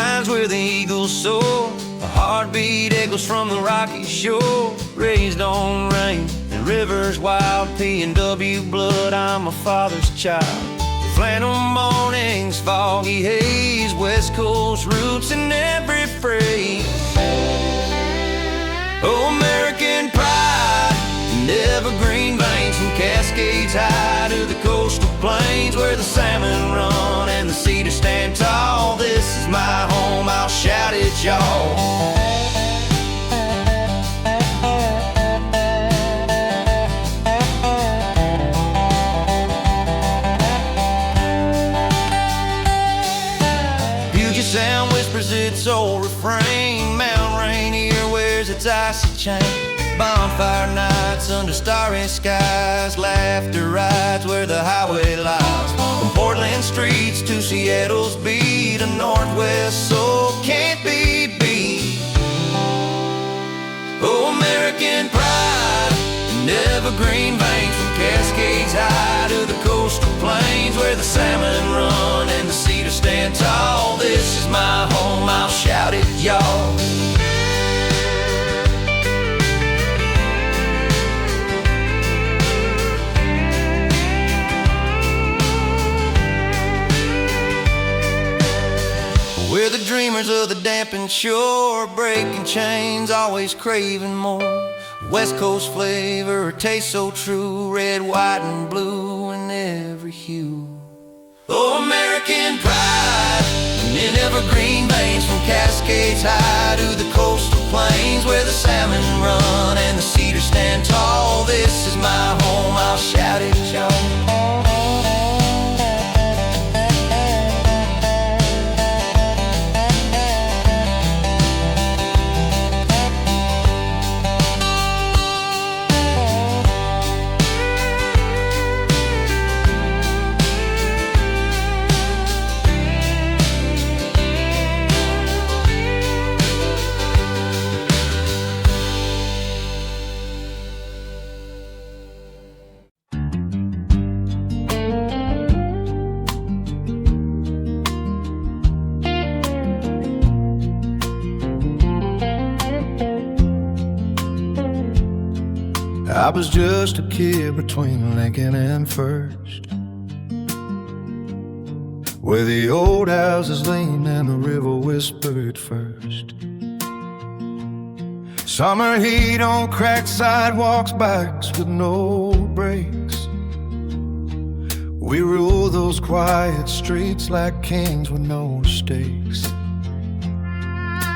pines where the eagles soar. A heartbeat echoes from the rocky shore. Raised on rain and rivers wild, P&W blood, I'm a father's child. Flannel mornings, foggy haze, West Coast roots in every phrase. Oh, American pride and evergreen veins, from Cascades high to the coastal plains where the salmon run and the cedars stand tall. This is my home, I'll shout it, y'all. Sound whispers its old refrain. Mount Rainier wears its icy chain. Bonfire nights under starry skies. Laughter rides where the highway lies. From Portland streets to Seattle's beat, a northwest soul can't be beat. Oh, American pride and evergreen veins, from Cascades high to the coastal plains where the salmon run and the cedars stand tall. This is my home, I'll shout it, y'all. We're the dreamers of the dampened shore, breaking chains, always craving more. West Coast flavor tastes so true, red, white, and blue in every hue. Oh, American pride in evergreen veins, from Cascades high to the coastal plains where the salmon run and the cedars stand tall. This is my home, I'll shout it, y'all. I was just a kid between Lincoln and First, where the old houses leaned and the river whispered first. Summer heat on cracked sidewalks, bikes with no brakes. We ruled those quiet streets like kings with no stakes.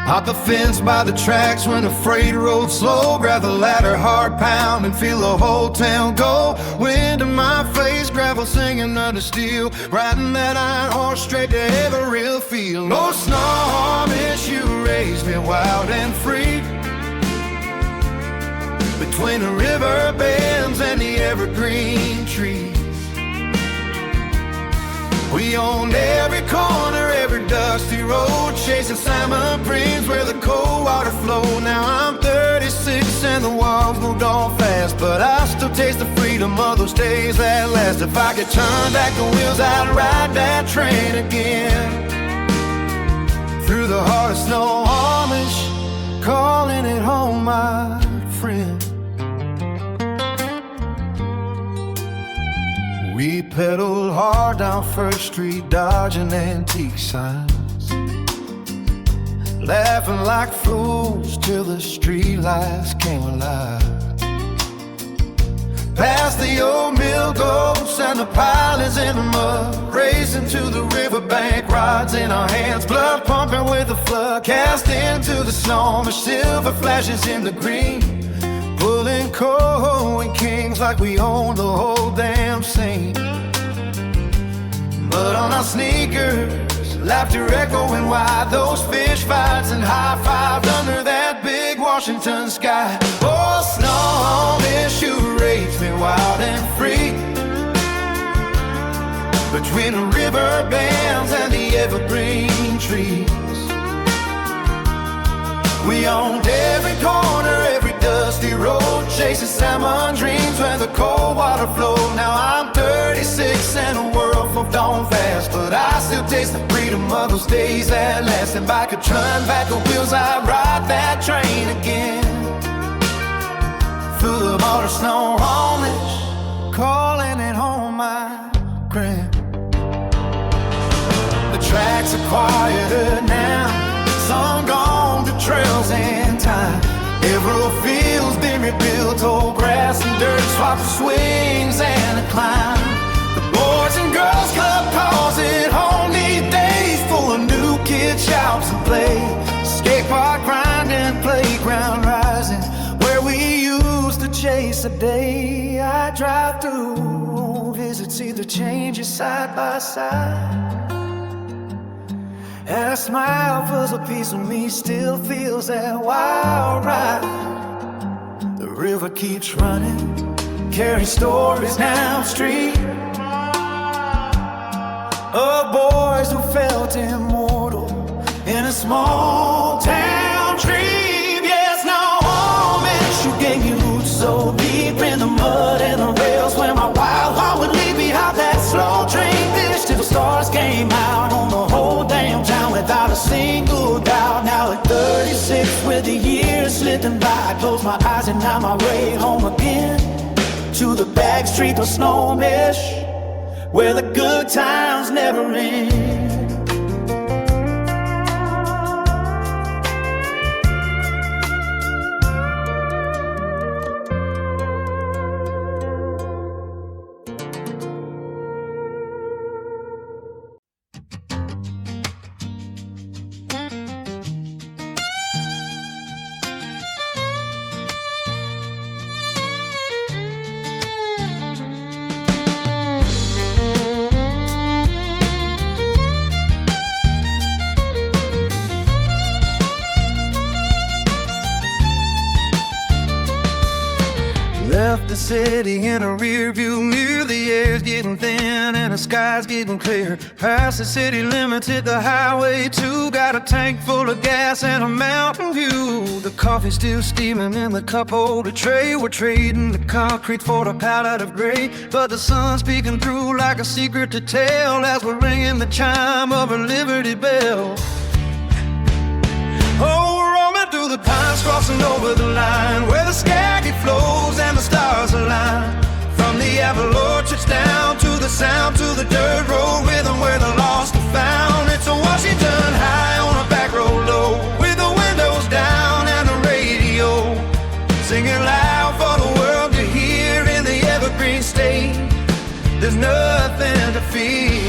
Hop the fence by the tracks when the freight rode slow. Grab the ladder, hard pound, and feel the whole town go. Wind in my face, gravel singing under steel. Riding that iron horse straight to every real field. No snarl, miss you raised me wild and free. Between the river bends and the evergreen trees. We owned every corner, every dusty road, chasing salmon breams where the cold water flowed. Now I'm 36 and the walls moved on fast, but I still taste the freedom of those days that last. If I could turn back the wheels, I'd ride that train again. Through the heart of snow Amish, calling it home, my friend. We pedaled hard down First Street, dodging antique signs, laughing like fools till the streetlights came alive. Past the old mill goats and the pilings in the mud, racing to the riverbank, rods in our hands, blood pumping with the flood, cast into the storm, the silver flashes in the green, pulling coal and kings like we own the whole damn scene. Mud on our sneakers, laughter echoing wide, those fish fights and high-fived under that big Washington sky. Oh, snow, this you raised me wild and free. Between the river bends and the evergreen trees. We owned every corner, every dusty road, chasing salmon dreams where the cold water flowed. Now I'm 36 race and a world for dawn fast, but I still taste the freedom of those days that last. If I could turn back the wheels, I'd ride that train again. Full of all the snow homeless, calling it home, my grand. The tracks are quieter now, some gone to trails and time. Every field's been rebuilt, old grass and dirt swapped for swings and a climb. The Boys and Girls Club calls it home these days, full of new kid shouts and play. Skate park grinding, playground rising, where we used to chase a day. I drive through, visit, see the changes side by side. And a smile fills a piece of me, still feels that wild ride. The river keeps running, carrying stories down the street of boys who felt immortal in a small town dream. Yes, no home and shoe roots so deep in the mud and the rails, where my wild heart would leave behind that slow train. This till the stars came out on the whole damn town without a single doubt. Now at 36 with the years slipping by, I close my eyes and now my way home again, to the back street of Snowmesh, where the good times never end. Left the city in a rear view mirror, the air's getting thin and the sky's getting clear. Past the city limits, hit the highway 2, got a tank full of gas and a mountain view. The coffee's still steaming in the cup holder tray, we're trading the concrete for the palette of gray. But the sun's peeking through like a secret to tell as we're ringing the chime of a Liberty Bell. Oh, we're roaming through the pines, crossing over the line where the Skagit flows and the stars align. From the apple orchards down to the sound, to the dirt road rhythm where the lost are found. It's a Washington high on a back road low, with the windows down and the radio singing loud for the world to hear. In the evergreen state, there's nothing to fear.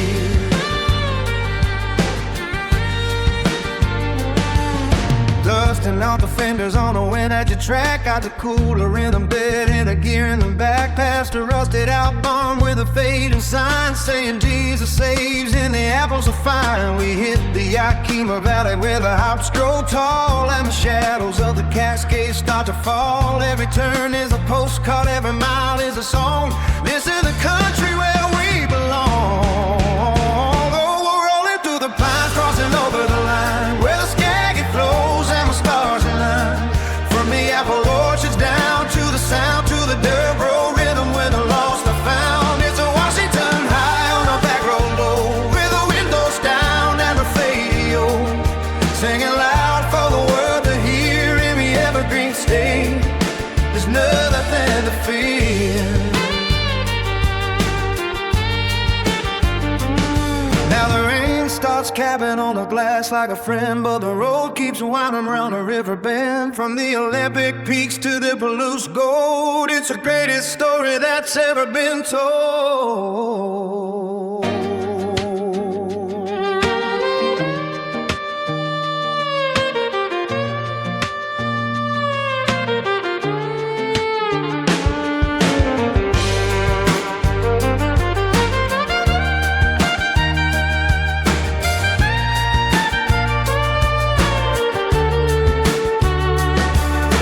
Dusting out the fenders on the wind at your track, got the cooler in the bed and the gear in the back. Past a rusted out barn with a fading sign saying Jesus saves and the apples are fine. We hit the Yakima Valley where the hops grow tall and the shadows of the Cascades start to fall. Every turn is a postcard, every mile is a song. This is the country where we belong. Oh, we're rolling through the pines, crossing over the line where the Skagit flows and the stars align. From the apple orchards down to the sound, to the dirt road rhythm where the lost are found. It's a Washington high on a back road low, with the windows down and the radio singing loud for the world to hear. In the evergreen state, there's nothing to fear. Now the rain starts capping on the glass like a friend, but the road keeps winding around a river bend. From the Olympic peaks to the Palouse Gold, it's the greatest story that's ever been told.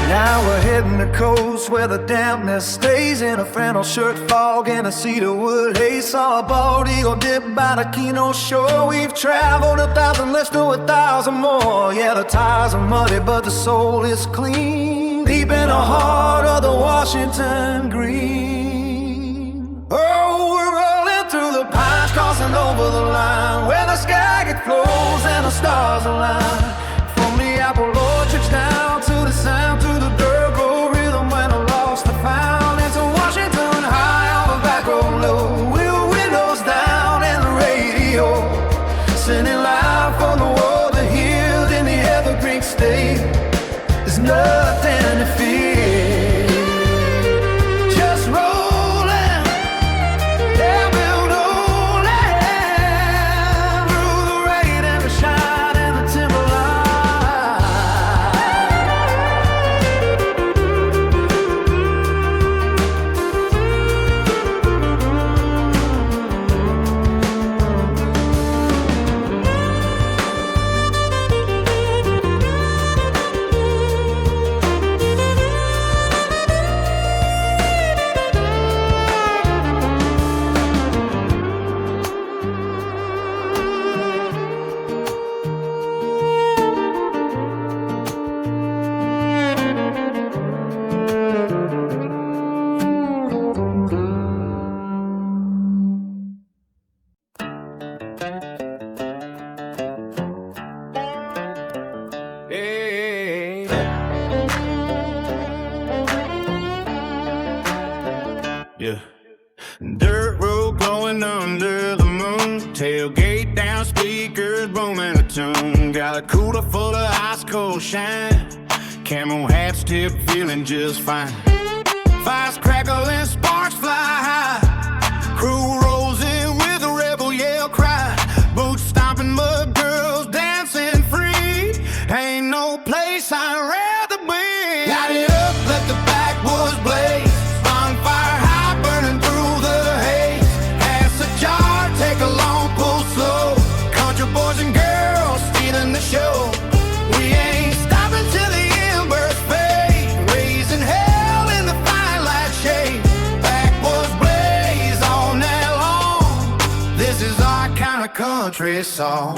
Now we're heading to coast where the dampness stays, in a flannel shirt fog and a cedar wood haze. Saw a bald eagle dip by the Keno shore. We've traveled 1,000, let's do 1,000 more. Yeah, the tires are muddy but the soul is clean, deep in the heart of the Washington green. Oh, we're rolling through the rainbows and the stars align. From the apple orchards down to the sound, to the dirt road rhythm when I lost the found. And to Washington high on the back road low, with the windows down and the radio sending loud from the world to hear in the evergreen state. There's nothing to fear, just rolling, yeah, we're rolling through the rain and the shine and the timberline. Hey. Yeah. Dirt road glowing under the moon, tailgate down, speakers booming a tune. Got a cooler full of ice cold shine, camel hats tip, feeling just fine. Fires crackle and sparks fly high, crew rolls in with a rebel yell cry. Boots stomping, mud girls dancing free. Ain't no place I'd rather be. Light it up, let the backwoods blaze. Bonfire high, burning through the haze. Pass a jar, take a long pull slow. Country boys and girls stealing the show. We ain't stopping till the embers fade, raising hell in the firelight shade. Backwoods blaze all night long. This is our kind of country song.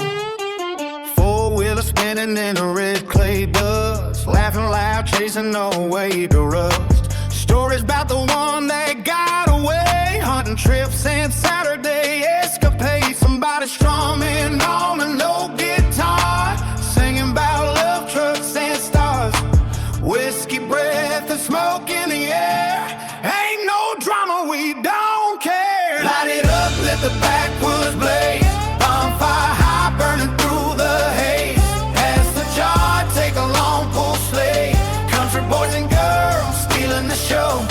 Four-wheeler spinning in the red clay dust, laughing loud, chasing away the rust. Stories about the one that got away, hunting trips and Saturday escapades. Somebody strumming on an old guitar, singing about love, trucks and stars. Whiskey breath and smoke in the air. Ain't no drama, we don't care. Light it up, let the backwoods blaze. Bonfire high, burning through the haze. Pass the jar, take a long pull sleigh. Country boys and girls stealing the show.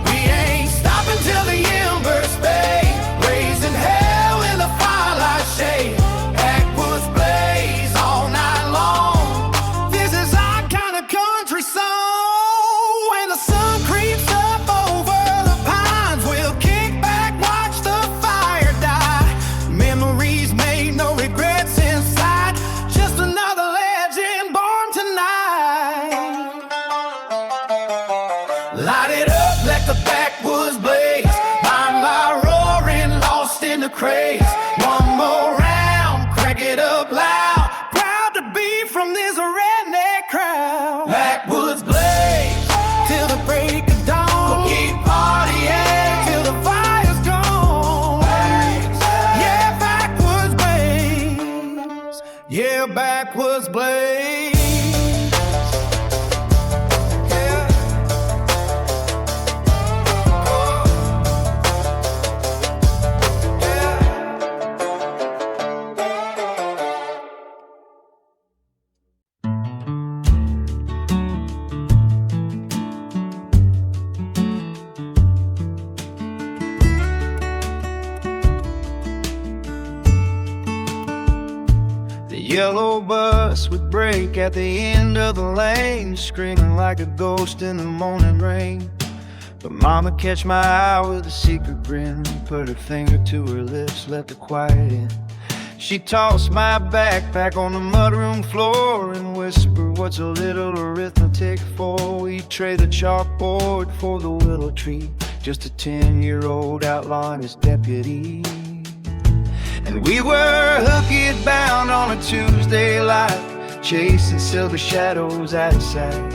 We ain't stopping till the embers fade, raising hell in the firelight shade. Backwoods blaze all night long. This is our kind of country song. When the sun creeps up over the pines, we'll kick back, watch the fire die. Memories made, no regrets inside. Just another legend born tonight. Light it up, let the backwoods blaze. I'm my roaring, lost in the craze. One more round, crack it up loud. Proud to be from this redneck crowd. Backwoods blaze till the break of dawn. We'll keep partying till the fire's gone. Yeah, backwoods blaze. Yeah, backwoods blaze. Yeah. Oh. Yeah. The yellow bus would break at the end of the lane, screaming like a ghost in the morning rain. But Mama catch my eye with a secret grin, put her finger to her lips, let the quiet in. She tossed my backpack on the mudroom floor and whispered, "What's a little arithmetic for? We trade the chalkboard for the willow tree, just a 10-year-old outlaw and his deputy." And we were hooked bound on a Tuesday light, chasing silver shadows out of sight.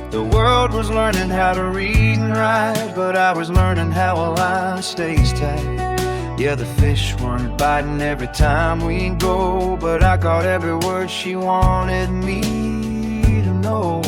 The world was learning how to read and write, but I was learning how a line stays tight. Yeah, the fish weren't biting every time we go, but I caught every word she wanted me to know.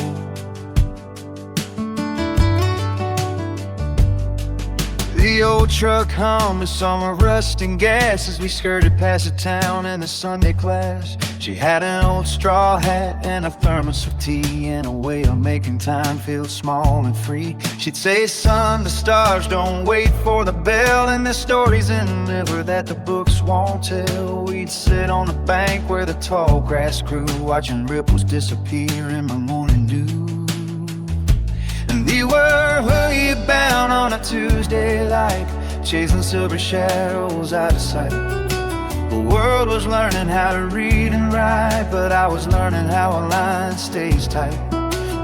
The old truck hummed with summer rust and gas as we skirted past the town in the Sunday class. She had an old straw hat and a thermos of tea and a way of making time feel small and free. She'd say, son, the stars don't wait for the bell, and there's stories in the river that the books won't tell. We'd sit on the bank where the tall grass grew, watching ripples disappear in my morning dew. And we were hurry bound on a Tuesday light, chasing silver shadows out of sight. The world was learning how to read and write, but I was learning how a line stays tight.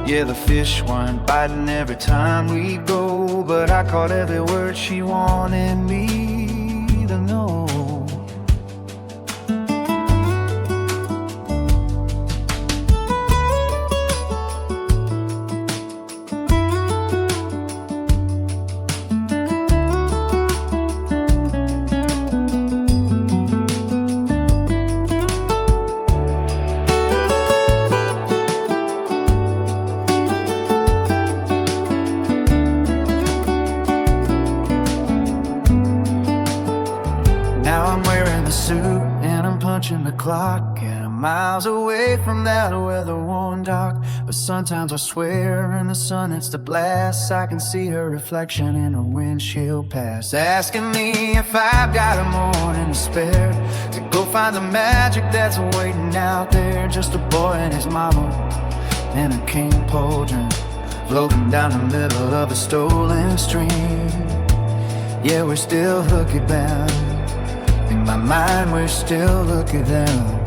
Yeah, the fish weren't biting every time we go, but I caught every word she wanted me to know. The clock, and I'm miles away from that weather-worn dock. But sometimes I swear in the sun it's the blast, I can see her reflection in a windshield past, asking me if I've got a morning to spare to go find the magic that's waiting out there. Just a boy and his mama and a king pauldron floating down the middle of a stolen stream. Yeah, we're still hooky bound. In my mind, we're still looking down.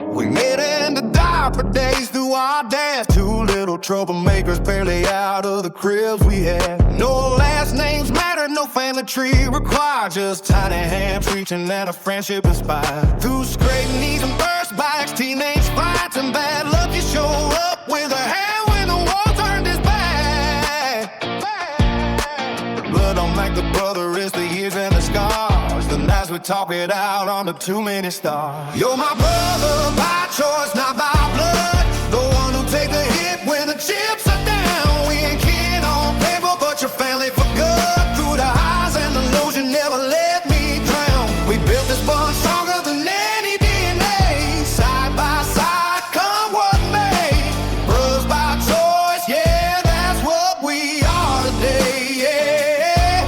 We made it in the dark for days through our dance. Two little troublemakers barely out of the cribs we had. No last names matter, no family tree required, just tiny hands reaching and a friendship inspired. Through scraped knees and burst backs, teenage fights and bad luck, you show up with a hand when the wall turned his back. The blood don't make the brother, it's the years and the scars, the nights we talk it out under too many stars. You're my brother by choice, not by blood, the one who take the hit when the chips are down. We ain't kin on paper, but your family for good. Through the highs and the lows, you never let me drown. We built this bond stronger than any DNA. Side by side, come what may. Brothers by choice, yeah, that's what we are today, yeah.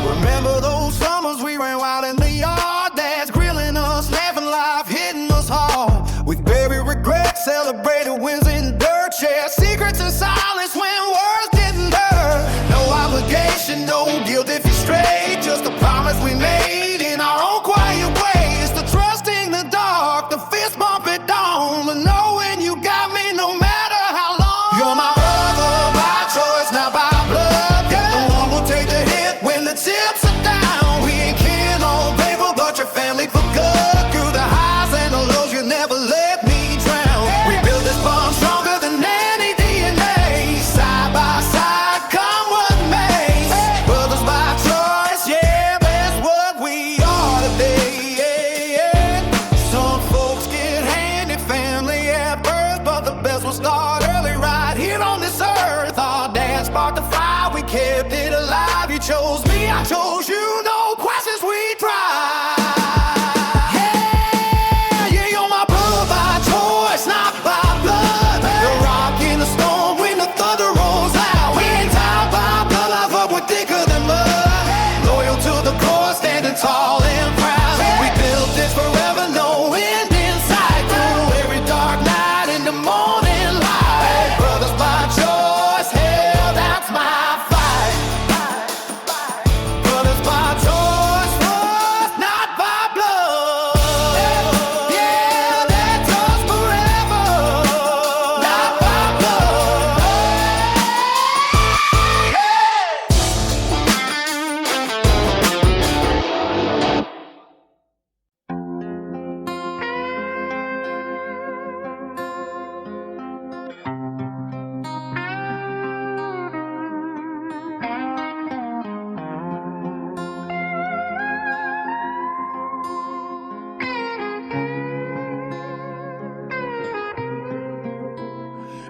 Remember those summers we ran wild in the yard, dads grilling us, laughing life, hitting us hard. With baby regrets, celebrated wins in dirt, share secrets in silence when words didn't hurt. No obligation, no guilt if you're straight, just a promise we made in our own quiet ways. The trust in the dark, the fist bump at dawn, but knowing you got me no matter how long. You're my brother by choice, not by blood, yeah. The one who'll take the hit when the chips are down. We ain't kin on paper, but your family for good. Through the highs and the lows, you never let me drown. We built this bond stronger than any DNA. Side by side, come what may. Brothers by choice, yeah, that's what we are today. Some folks get handy family at birth, but the best will start early right here on this earth. Our dad sparked the fire, we kept it alive. You chose me, I chose you, no questions we tried. Yeah, you're my brother by choice, not by blood. The rock in the storm when the thunder rolls out. We ain't tied by blood, I fuck with thicker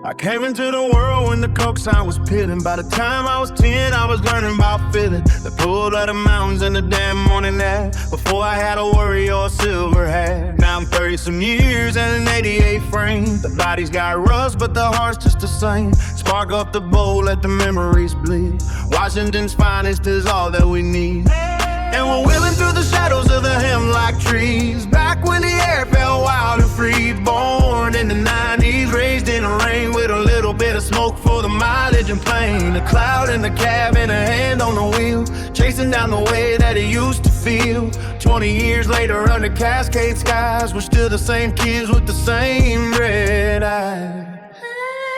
I came into the world when the coke sign was peeling. By the time I was 10, I was learning about feeling the pull of the mountains and the damn morning air. Before I had a worry or a silver hat. Now I'm 30-some years and an 88 frame. The body's got rust, but the heart's just the same. Spark up the bowl, let the memories bleed. Washington's finest is all that we need. And we're wheeling through the shadows of the hemlock trees. Back when the air felt wild and free. Born in the 90s, raised in the rain, with a little bit of smoke for the mileage and pain. A cloud in the cab and a hand on the wheel, chasing down the way that it used to feel. 20 years later under Cascade skies, we're still the same kids with the same red eyes.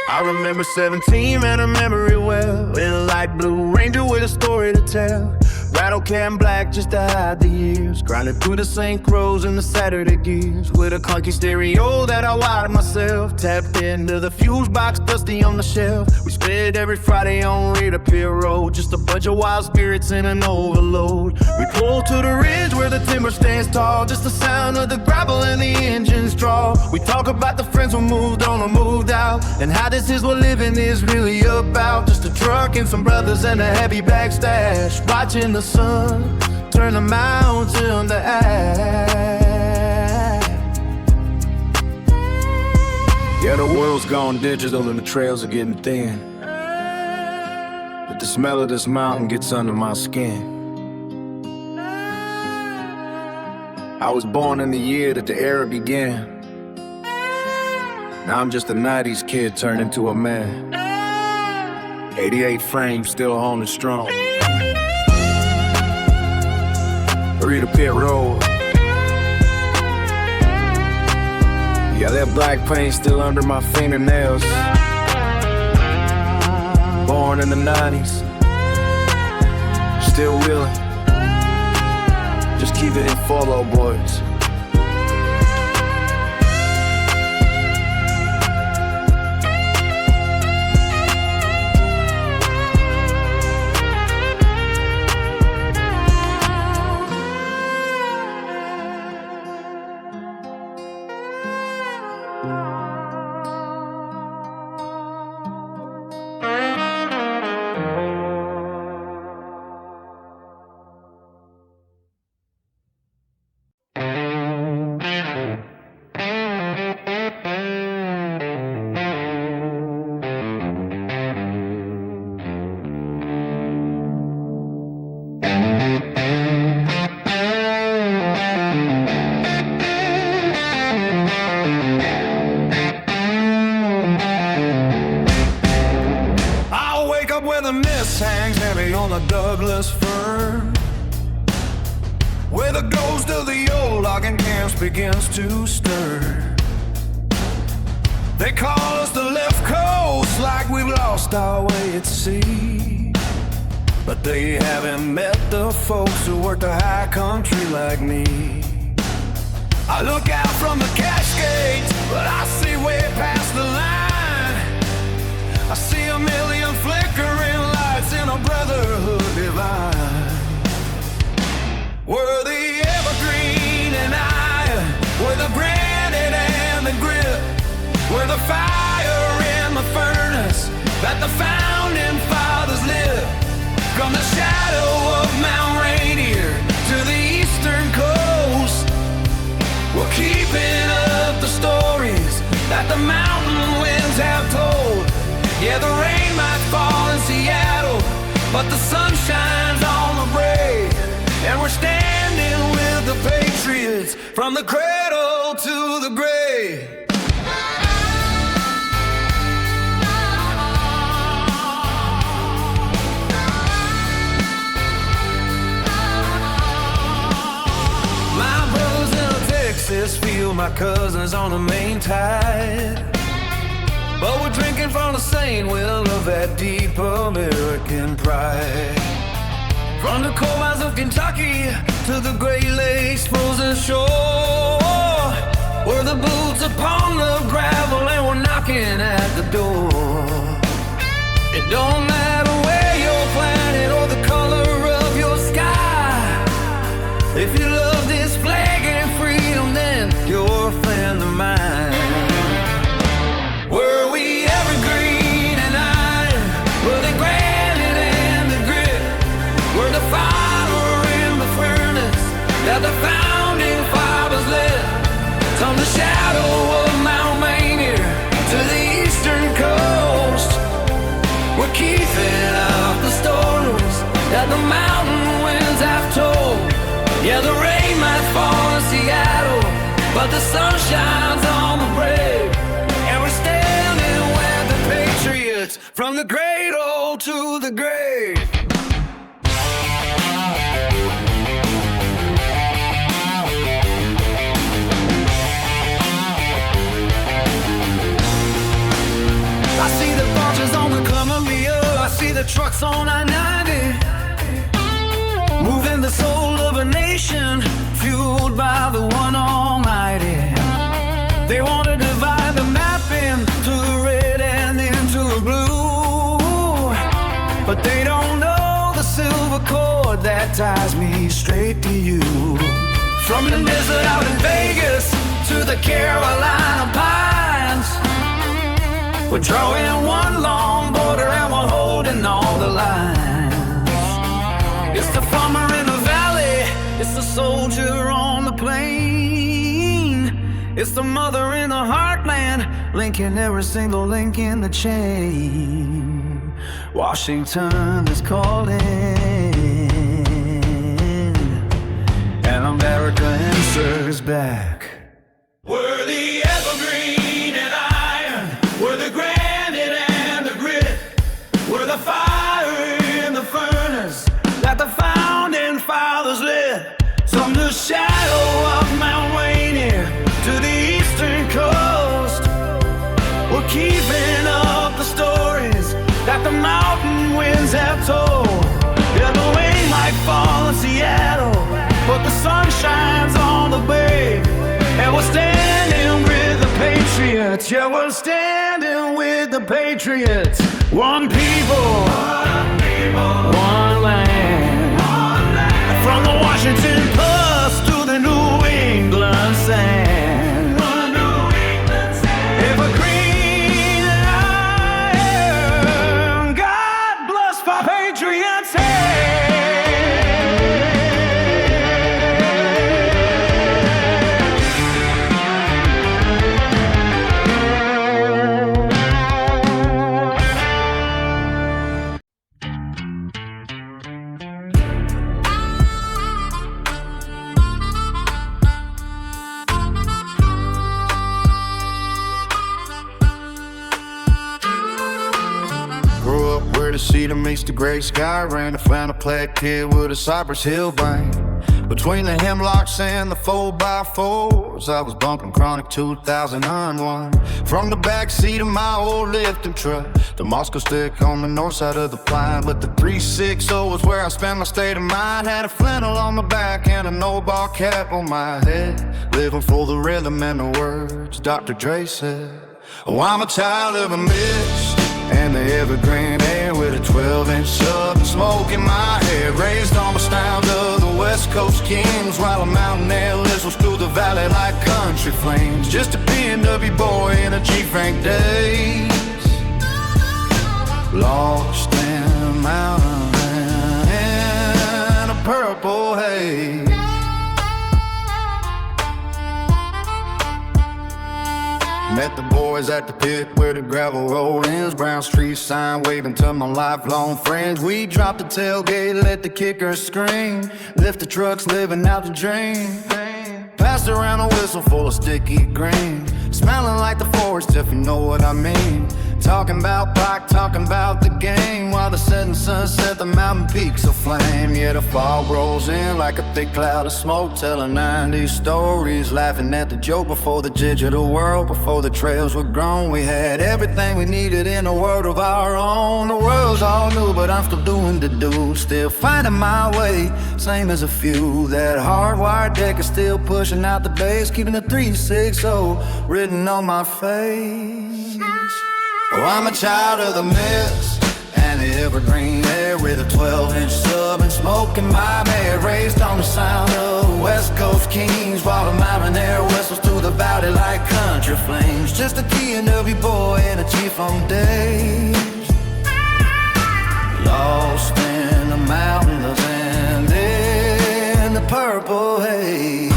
I remember 17, man, I remember it well. In a light blue Ranger with a story to tell. Rattle can black just to hide the years. Grinding through the St. Croix and the Saturday gears. With a clunky stereo that I wired myself. Tapped into the fuse box, dusty on the shelf. We sped every Friday on Rita Pier Road. Just a bunch of wild spirits in an overload. We pulled to the ridge where the timber stands tall. Just the sound of the gravel and the engine's draw. We talk about the friends who moved on or moved out, and how this is what living is really about. Just a truck and some brothers and a heavy bag stash. Watching the sun turn the mountain to ash. Yeah, the world's gone digital and the trails are getting thin, but the smell of this mountain gets under my skin. I was born in the year that the era began. Now I'm just a 90s kid turned into a man. 88 frames still holding strong. Rita Pit Road. Yeah, that black paint still under my fingernails. Born in the 90s, still willing. Just keep it in follow, boys. Hangs heavy on the Douglas fir, where the ghost of the old logging camps begins to stir. They call us the left coast, like we've lost our way at sea, but they haven't met the folks who work the high country like me. I look out from the Cascades, but I see way past the line. I see a million flickering lights in a brotherhood divine. We're the evergreen and iron, we're the granite and the grit, we're the fire in the furnace that the founding fathers lit. From the shadow of Mount Rainier to the eastern coast, we're keeping up the stories that the mountain winds have told. Yeah, the rain might fall in Seattle, but the sun shines on the brave. And we're standing with the patriots from the cradle to the grave. My brothers in Texas feel my cousins on the main tide, but we're drinking from the same well of that deep American pride. From the coal mines of Kentucky to the Great Lakes frozen shore, we're the boots upon the gravel and we're knocking at the door. It don't matter where your planet or the color of your sky. If you love this flag and freedom, then you're a friend of mine. Were we ever that the mountain winds have told. Yeah, the rain might fall in Seattle, but the sun shines on the brave. And we're standing with the patriots from the cradle to the grave. I see the barges on the Columbia, I see the trucks on I-90, moving the soul of a nation, fueled by the one almighty. They want to divide the map into red and into blue, but they don't know the silver cord that ties me straight to you. From the desert out in Vegas to the Carolina Pines, we're drawing one long border and we're holding all the lines. It's the farmer in the valley, it's the soldier on the plain, it's the mother in the heartland, linking every single link in the chain. Washington is calling, and America answers back. We're the evergreen and iron, we're the granite and the grit, we're the fire in the furnace that the founding fathers lit. From the shadow of Mount Rainier to the eastern coast, we're keeping up the stories that the mountain winds have told. Yeah, the rain might fall in Seattle, but the sun shines on the bay. And we're standing with the patriots. Yeah, we're standing with the patriots. One people, one land. From the Washington Post to the New England sand. Evergreen and iron. God bless for patriots. Cedar meets the gray sky, ran a flannel plaid kid with a Cypress Hill brain. Between the hemlocks and the 4x4s, I was bumping Chronic 2001. From the backseat of my old lifting truck, the Moscow stick on the north side of the pine. But the 360 was where I spent my state of mind. Had a flannel on my back and a no-ball cap on my head, living for the rhythm and the words Dr. Dre said. Oh, I'm a child of a mist and the evergreen air, with a 12-inch sub and smoke in my hair. Raised on the sound of the West Coast Kings, while a mountain air whistles through the valley like country flames. Just a PNW boy in a G-Frank days, lost in a mountain in a purple haze. Met the boys at the pit where the gravel road ends. Brown street sign waving to my lifelong friends. We dropped the tailgate, let the kickers scream. Lift the trucks, living out the dream. Passed around a whistle full of sticky green, smelling like the forest if you know what I mean. Talking about Pac, talking about the game, while the setting sun set the mountain peaks aflame. Yeah, the fog rolls in like a thick cloud of smoke, telling 90s stories, laughing at the joke. Before the digital world, before the trails were grown, we had everything we needed in a world of our own. The world's all new, but I'm still doing the do, still finding my way, same as a few. That hardwired deck is still pushing out the bass, keeping the 360 written on my face. Oh, I'm a child of the mist and the evergreen air, with a 12-inch sub and smoke in my bed. Raised on the sound of West Coast Kings, while the mountain air whistles through the valley like country flames. Just a T&W boy in a G-Funk days, lost in the mountains and in the purple haze.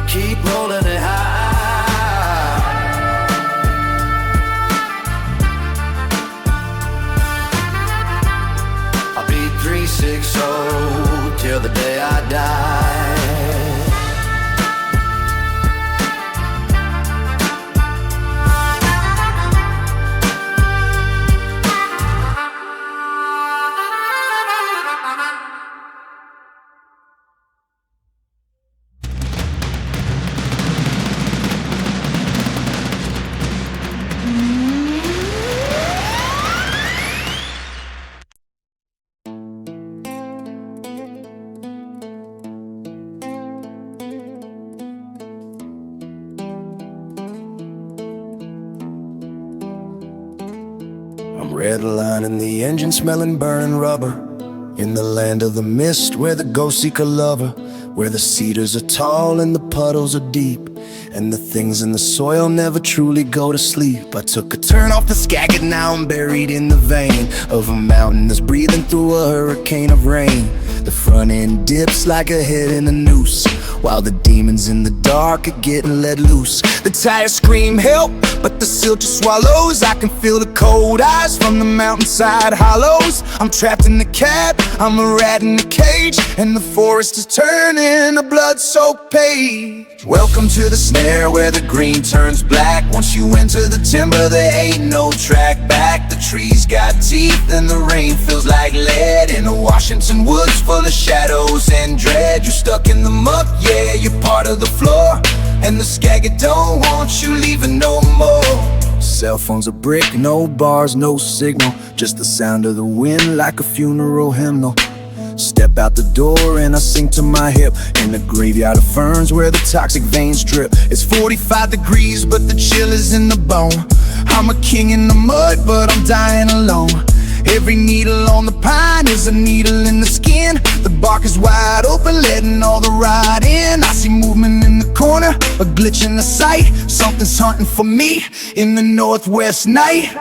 Keep rolling it high. 6-0 till the day I die. I'm redlining the engine, smelling burning rubber, in the land of the mist where the ghosts seek a lover, where the cedars are tall and the puddles are deep, and the things in the soil never truly go to sleep. I took a turn off the Skagit, now I'm buried in the vein of a mountain that's breathing through a hurricane of rain. The front end dips like a head in a noose, while the demons in the dark are getting let loose. The tires scream help, but the silt just swallows. I can feel the cold eyes from the mountainside hollows. I'm trapped in the cab, I'm a rat in a cage, and the forest is turning a blood-soaked page. Welcome to the snare where the green turns black. Once you enter the timber, there ain't no track back. The trees got teeth and the rain feels like lead in the Washington woods full of shadows and dread. You're stuck in the muck, yeah, you're part of the floor, and the Skagit don't want you leaving no more. Cell phone's a brick, no bars, no signal, just the sound of the wind like a funeral hymnal. Step out the door and I sink to my hip, in the graveyard of ferns where the toxic veins drip. It's 45 degrees but the chill is in the bone. I'm a king in the mud but I'm dying alone. Every needle on the pine is a needle in the skin. The bark is wide open, letting all the rot in. I see movement in the corner, a glitch in the sight. Something's hunting for me in the northwest night.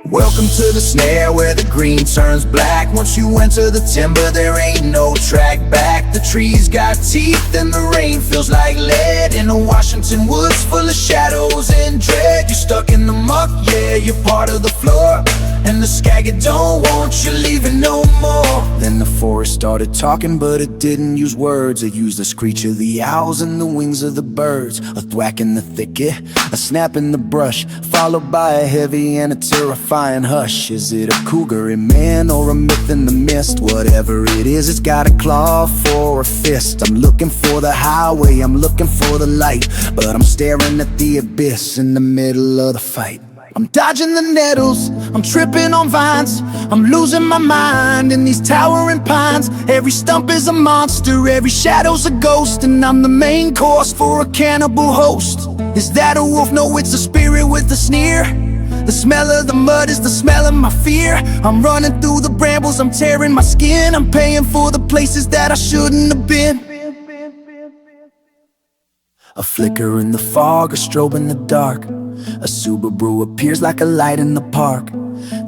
Welcome to the snare where the green turns black. Once you enter the timber, there ain't no track back. The trees got teeth and the rain feels like lead in the Washington woods full of shadows and dread. You're stuck in the muck, yeah, you're part of the floor, and the Skagit don't want you leaving no more. Then the forest started talking, but it didn't use words. It used the screech of the owls and the wings of the birds. A thwack in the thicket, a snap in the brush, followed by a heavy and a terrifying hush. Is it a cougar in man or a myth in the mist? Whatever it is, it's got a claw for a fist. I'm looking for the highway, I'm looking for the light, but I'm staring at the abyss in the middle of the fight. I'm dodging the nettles, I'm tripping on vines, I'm losing my mind in these towering pines. Every stump is a monster, every shadow's a ghost, and I'm the main course for a cannibal host. Is that a wolf? No, it's a spirit with a sneer. The smell of the mud is the smell of my fear. I'm running through the brambles, I'm tearing my skin. I'm paying for the places that I shouldn't have been. A flicker in the fog, a strobe in the dark. A Subaru appears like a light in the park.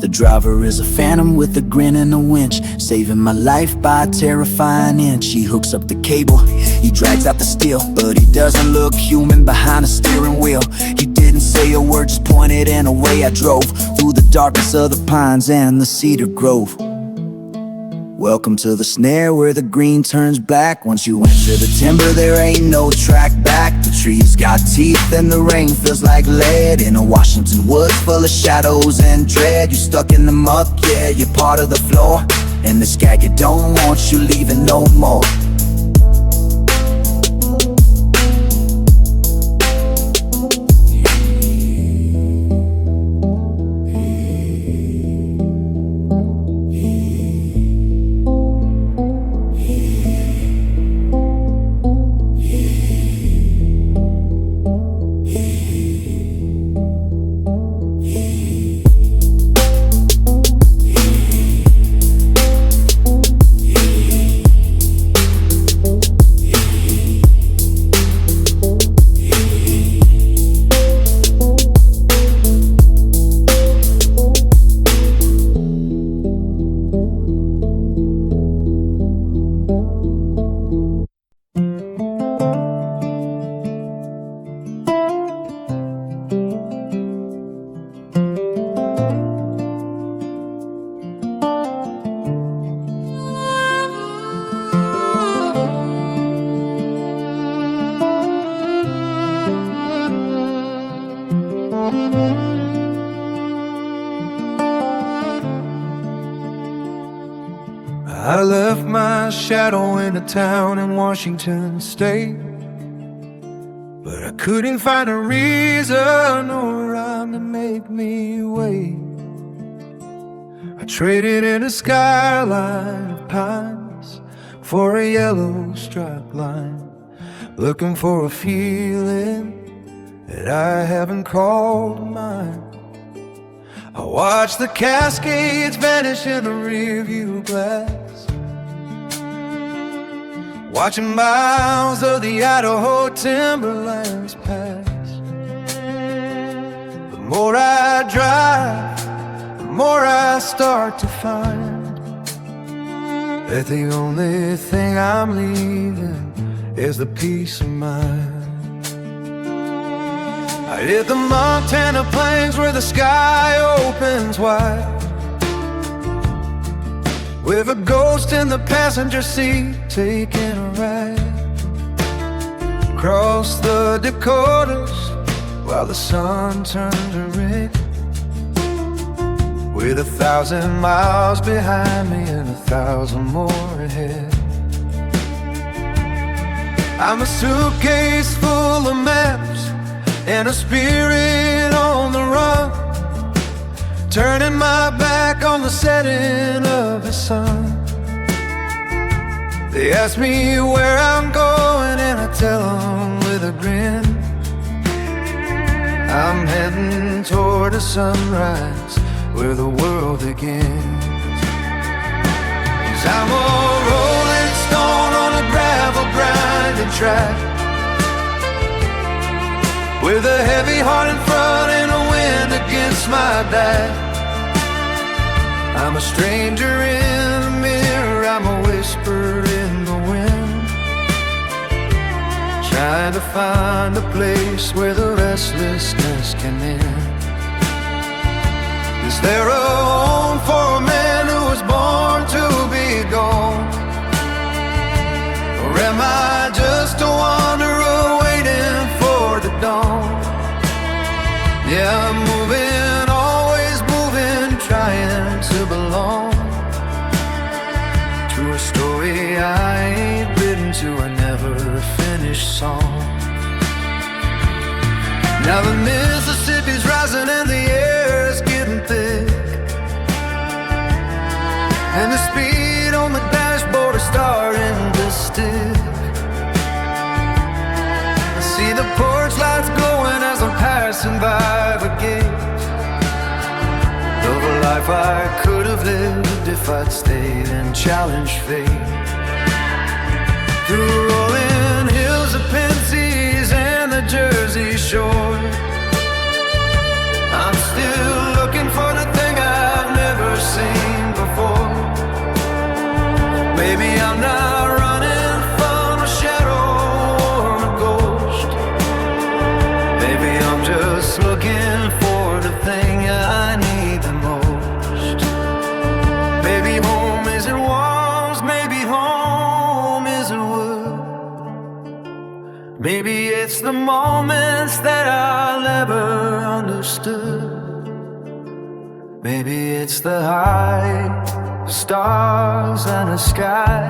The driver is a phantom with a grin and a winch, saving my life by a terrifying inch. He hooks up the cable, he drags out the steel, but he doesn't look human behind the steering wheel. He didn't say a word, just pointed and away I drove, through the darkness of the pines and the cedar grove. Welcome to the snare where the green turns black. Once you enter the timber, there ain't no track back. The trees got teeth and the rain feels like lead in a Washington woods full of shadows and dread. You're stuck in the muck, yeah, you're part of the floor, and the Skagit don't want you leaving no more. I left my shadow in a town in Washington State, but I couldn't find a reason or rhyme to make me wait. I traded in a skyline of pines for a yellow striped line, looking for a feeling that I haven't called mine. I watched the Cascades vanish in the rearview glass, watching miles of the Idaho timberlands pass. The more I drive, the more I start to find that the only thing I'm leaving is the peace of mind. I hit the Montana plains where the sky opens wide, with a ghost in the passenger seat taking a ride across the Dakotas while the sun turns to red, with 1,000 miles behind me and 1,000 more ahead. I'm a suitcase full of maps and a spirit on the run, turning my back on the setting of the sun. They ask me where I'm going and I tell them with a grin, I'm heading toward a sunrise where the world begins. 'Cause I'm a rolling stone on a gravel grinding track, with a heavy heart in front and a wind against my back. I'm a stranger in the mirror, I'm a whisper in the wind, trying to find a place where the restlessness can end. Is there a home for a man who was born to be gone? Or am I just a wanderer waiting for the dawn? Yeah, I'm moving, always moving, trying to belong to a story I ain't written to, a never finished song. Now the Mississippi's rising and the air's getting thick, and the speed on the dashboard is starting to stick. I see the porch lights glowing as I'm passing by the gate of a life I could have lived if I'd stayed and challenged fate. Through rolling hills of Pensies and the Jersey Shore, I'm still looking for the thing I've never seen before. Maybe I'm not running from a shadow or a ghost. Maybe I'm just looking for the thing I need the most. Maybe home isn't walls, maybe home isn't wood. Maybe it's the moments that I never understood. Maybe it's the height, the stars and the sky,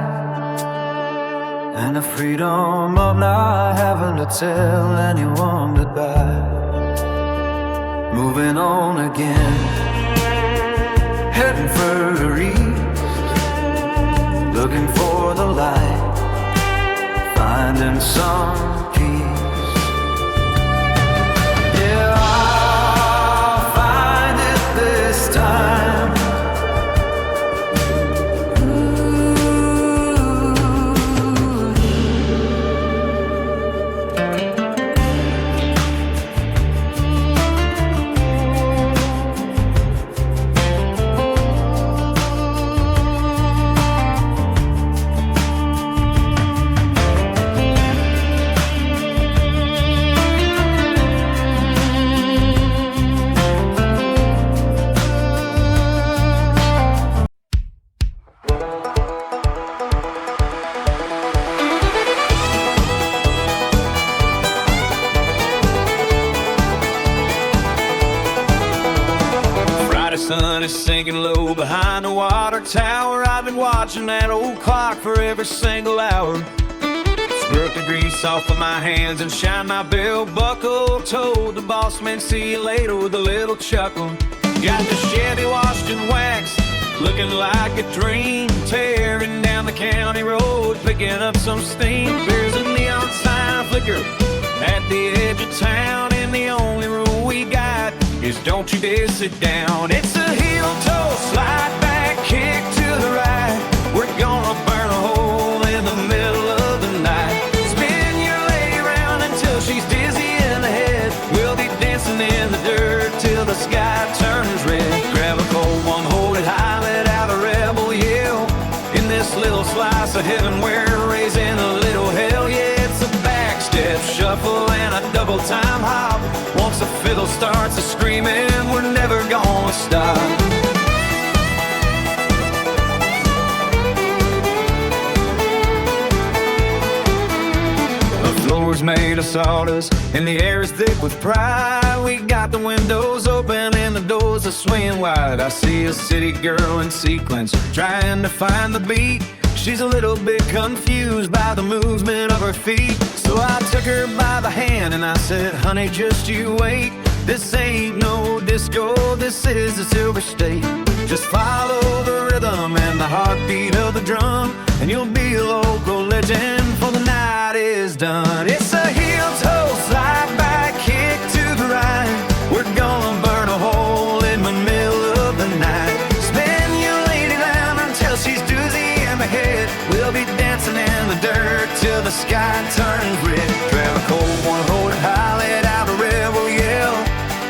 and the freedom of not having to tell anyone goodbye. Moving on again, heading further east, looking for the light, finding some peace. Yeah, I'll find it this time. Sun is sinking low behind the wall. water tower. I've been watching that old clock for every single hour. Squirt the grease off of my hands and shine my belt buckle. Told the boss man, see you later, with a little chuckle. Got the Chevy washed and waxed, looking like a dream. Tearing down the county road, picking up some steam. There's a neon sign flicker at the edge of town, and the only rule we got is don't you dare sit down. It's a heel toe, slide back, kick to the right. We're gonna burn a hole in the middle of the night. Spin your lady around until she's dizzy in the head. We'll be dancing in the dirt till the sky turns red. Grab a cold one, hold it high, let out a rebel yell. In this little slice of heaven we're raising a little hell. Yeah, it's a backstep shuffle and a double time hop. Once the fiddle starts a screaming, we're never gonna stop. The floor's made of sawdust and the air is thick with pride. We got the windows open and the doors are swinging wide. I see a city girl in sequins trying to find the beat. She's a little bit confused by the movement of her feet. So I took her by the hand and I said, honey, just you wait. This ain't no disco, this is the Silver State. Just follow the rhythm and the heartbeat of the drum, and you'll be a local legend before the night is done. It's a heel-toe, slide back, kick to the right. We're gonna burn a hole in the middle of the night. Spin your lady down until she's dizzy in the head. We'll be dancing in the dirt till the sky turns red. Grab a cold one, hold it high, let out a rebel yell.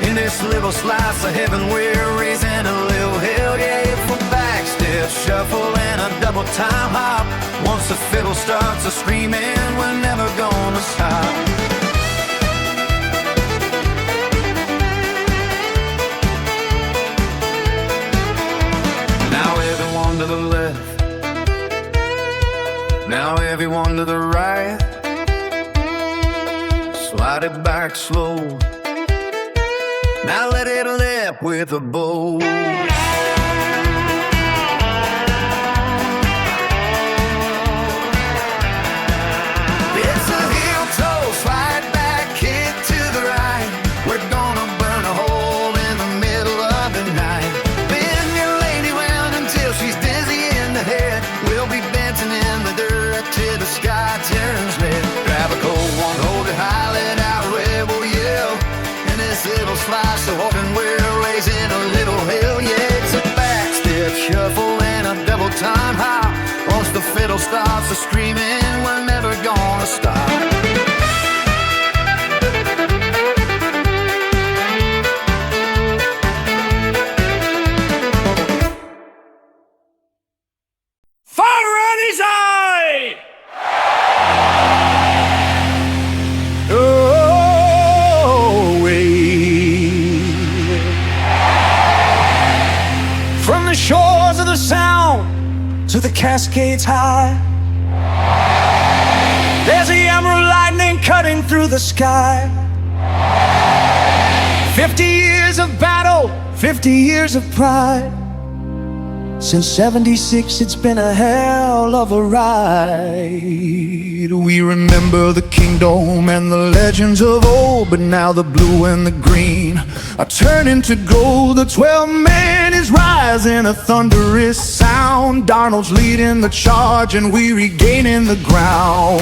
In this little slice of heaven we're raising a little hell. Yeah, it's a backstep shuffle and a double time hop. Once the fiddle starts a screaming, we're never gonna stop. Now everyone to the left, now everyone to the right. Slide it back slow, now let it lip with a bow. It's a heel toe, slide back, kick to the right. We're gonna burn a hole in the middle of the night. Bend your lady round until she's dizzy in the head. We'll be dancing in the dirt till the sky turns red. Grab a cold one, hold it high, let out a rebel yell. In this little slice of heaven we're raising a little hell. Yeah, it's a backstep shuffle and a double time hop. Once the fiddle starts a screaming, we're never gonna stop. Fire on his eye! From the shores of the Sound to the Cascades high, there's the emerald lightning cutting through the sky. 50 years of battle, 50 years of pride. Since 76 it's been a hell of a ride. We remember the kingdom and the legends of old, but now the blue and the green are turning to gold. The 12th man is rising, a thunderous sound. Darnold's leading the charge and we regaining the ground.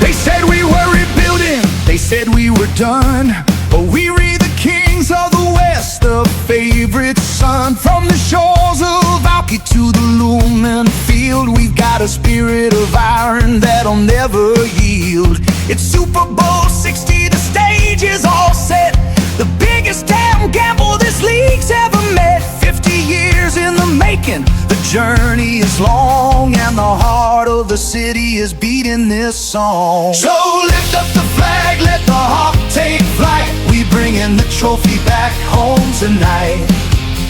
They said we were rebuilding, they said we were done, but we read the kings of the west, the favorite son. From the shores of Valky to the Lumen field, we've got a spirit of iron that'll never yield. It's Super Bowl 60, the stage is all set, the biggest damn gamble this league's ever met. 50 years in the making, the journey is long, and the heart of the city is beating this song. So lift up the flag, let the hawk take flight. We bringing the trophy back home tonight.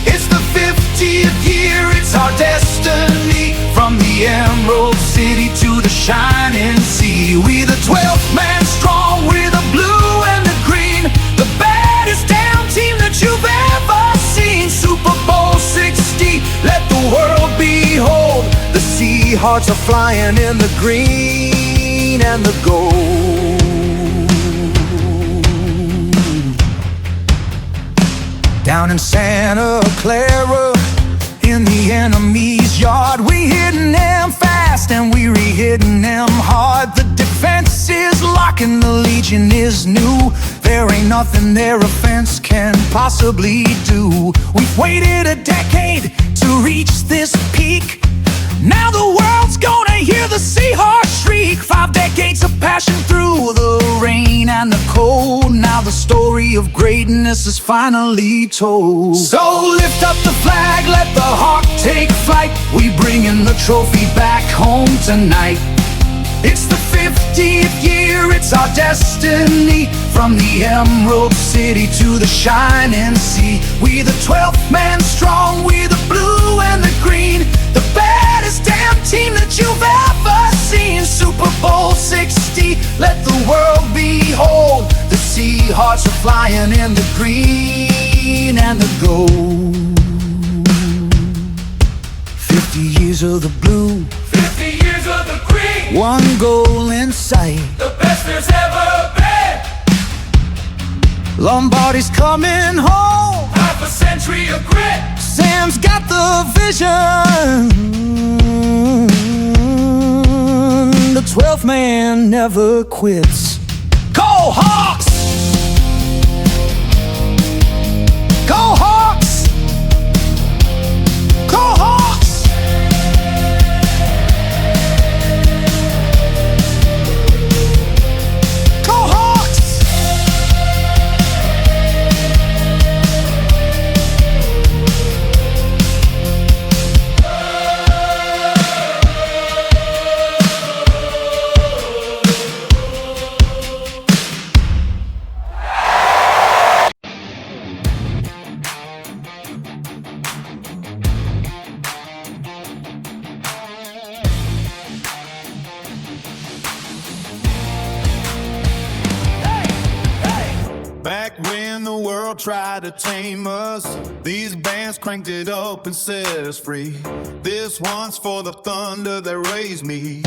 It's the 50th year, it's our destiny. From the Emerald City to the shining sea, we the 12th man strong, we're the blue and the green, the baddest damn team that you've ever seen. Super Bowl 60, let the world hearts are flying in the green and the gold. Down in Santa Clara, in the enemy's yard, we hitting them fast and we re-hitting them hard. The defense is locking, the Legion is new. There ain't nothing their offense can possibly do. We've waited a decade to reach this peak. Now the world's gonna hear the Seahorse shriek. 5 decades of passion through the rain and the cold. Now the story of greatness is finally told. So lift up the flag, let the hawk take flight. We bringing the trophy back home tonight. It's the 50th year, it's our destiny. From the Emerald City to the shining sea. We the 12th man strong, we the blue and the green. The baddest damn team that you've ever seen. Super Bowl 60, let the world behold. The Seahorse are flying in the green and the gold. 50 years of the blue, 50 years of the green, one goal in sight. the best there's ever been. Lombardi's coming home. Half a century of grit. Sam's got the vision. The 12th man never quits. Go Hawks! Go Hawks! Go Hawks! Go Hawks! Back when the world tried to tame us, these bands cranked it up and set us free. This one's for the thunder that raised me.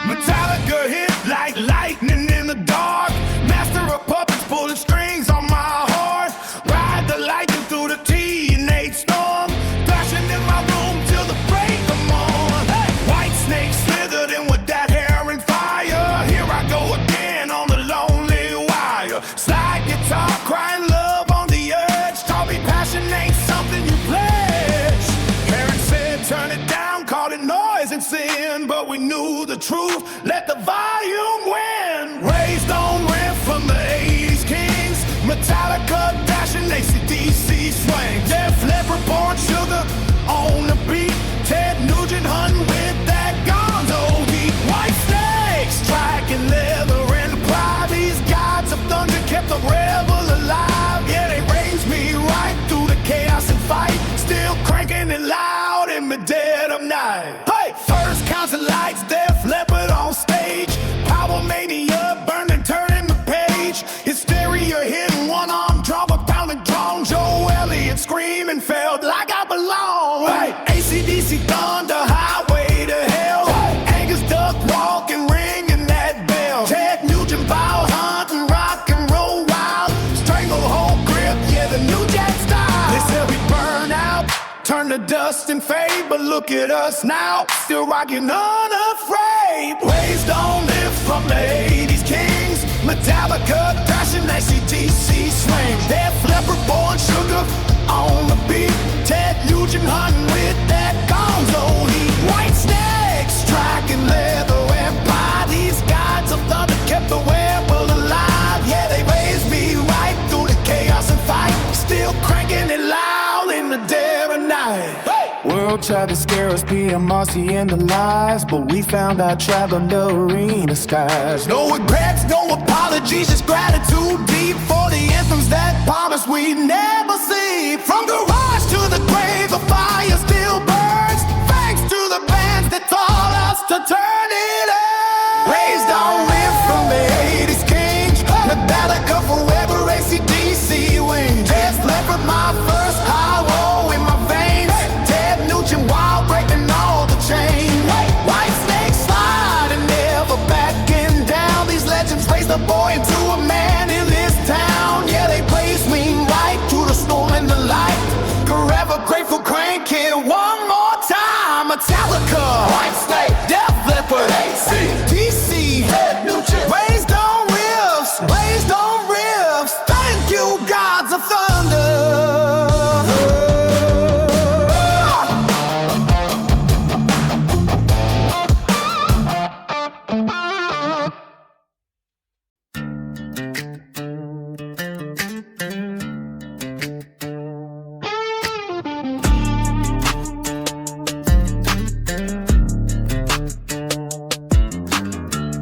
Metallica hit like lightning in the dark. Master of puppets pulling strings on my heart. Ride the lightning through the teenage storm. Flashing in my room till the break of morn. White snake slithered in with that hair and fire. Here I go again on the lonely wire. Slide guitar, crying love on the edge. Taught me passion ain't something you pledge. Parents said turn it down, called it noise and sin. But we knew the truth, let the volume win. Raised on rent from the 80s kings. Metallica dashing, AC/DC swing. Def Leppard pouring sugar on the beat. Ted Nugent hunting with that gonzo heat. White snakes striking leather and pride. These gods of thunder kept the rebel alive. Yeah, they raised me right through the chaos and fight. Still cranking it loud in the dead of night. Hey, first council lights, Def Leppard on stage. Power mania burning, turning the page. Hysteria hitting one arm, drama pounding drone. Joe Elliott screaming, felt like I belong. Hey, AC/DC thunder, highway to hell. Angus Duck walking, ringing that bell. Ted Nugent bow hunting, rock and roll wild. Stranglehold grip, yeah, the New Jack style. They said we burn out, turn to dust and fade. But look at us now, still rocking unafraid. Raised on lift from the 80s kings. Metallica thrashing, AC/DC swing. Def Leppard pouring sugar on the beat. Ted Nugent hunting with that gonzo heat. White snakes striking leather and pie. These gods of thunder kept the rebel alive. Yeah, they raised me right through the chaos and fight. Still cranking it loud in the dead of night. Hey! World tried to scare us, being Mossy and the lies, but we found our tribe under arena skies. No regrets, no apologies, just gratitude deep for the anthems that promise we never see. From garage to the grave, the fire still burns. Thanks to the bands that taught us to turn it up. Raised on live from the 80s kings. Metallica forever, AC/DC wings. Def Leppard, my first high roll in my veins. Ted Nugent, wild Metallica, White Snake, Def Leppard, DC, raised on riffs, raised on riffs. Thank you, gods of thunder.